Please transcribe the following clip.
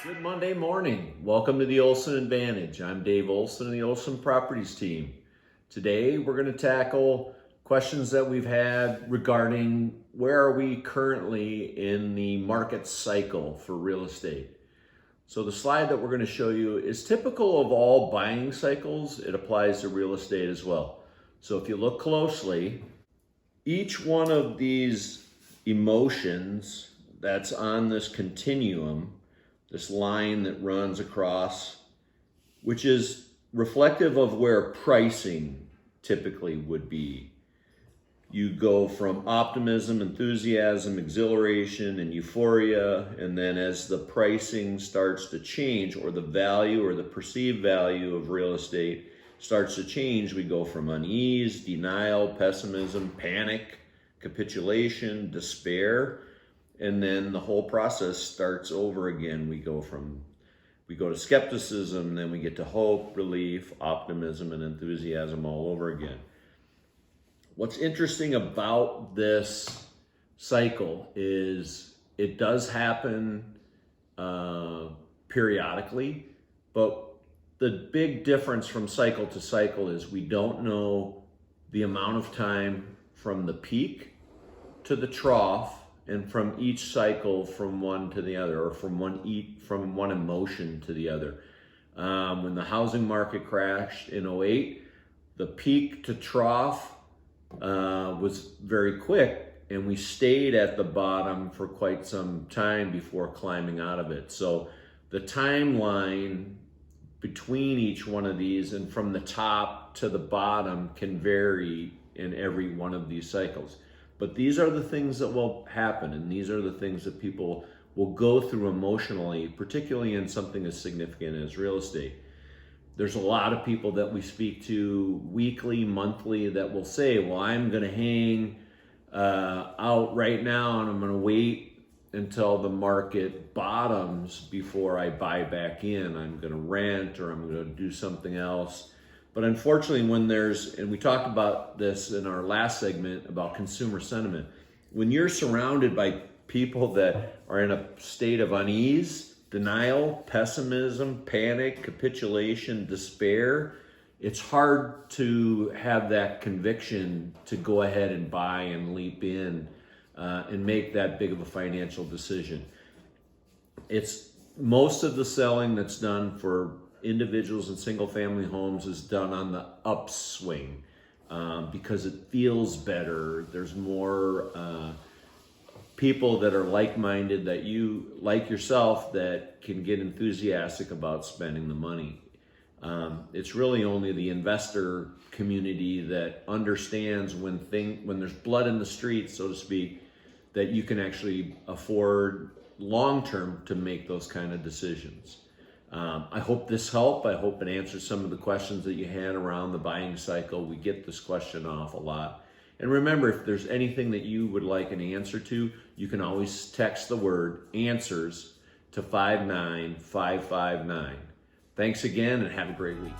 Good Monday morning. Welcome to the Olson Advantage. I'm Dave Olson of the Olson Properties team. Today we're going to tackle questions that we've had regarding where are we currently in the market cycle for real estate. So the slide that we're going to show you is typical of all buying cycles. It applies to real estate as well. So if you look closely, each one of these emotions that's on this continuum, this line that runs across, which is reflective of where pricing typically would be. You go from optimism, enthusiasm, exhilaration, and euphoria, and then as the pricing starts to change, or the value or the perceived value of real estate starts to change, we go from unease, denial, pessimism, panic, capitulation, despair, and then the whole process starts over again. We go to skepticism, then we get to hope, relief, optimism, and enthusiasm all over again. What's interesting about this cycle is it does happen periodically, but the big difference from cycle to cycle is we don't know the amount of time from the peak to the trough, and from each cycle from one to the other, or from one emotion to the other. When the housing market crashed in '08, the peak to trough was very quick, and we stayed at the bottom for quite some time before climbing out of it. So the timeline between each one of these and from the top to the bottom can vary in every one of these cycles. But these are the things that will happen, and these are the things that people will go through emotionally, particularly in something as significant as real estate. There's a lot of people that we speak to weekly, monthly, that will say, well, I'm going to hang out right now, and I'm going to wait until the market bottoms before I buy back in. I'm going to rent, or I'm going to do something else. But unfortunately, and we talked about this in our last segment about consumer sentiment, when you're surrounded by people that are in a state of unease, denial, pessimism, panic, capitulation, despair, it's hard to have that conviction to go ahead and buy and leap in and make that big of a financial decision. It's most of the selling that's done for individuals in single family homes is done on the upswing because it feels better. There's more people that are like-minded, that you like yourself, that can get enthusiastic about spending the money. It's really only the investor community that understands when there's blood in the streets, so to speak, that you can actually afford long-term to make those kind of decisions. I hope this helped. I hope it answers some of the questions that you had around the buying cycle. We get this question off a lot. And remember, if there's anything that you would like an answer to, you can always text the word ANSWERS to 59559. Thanks again, and have a great week.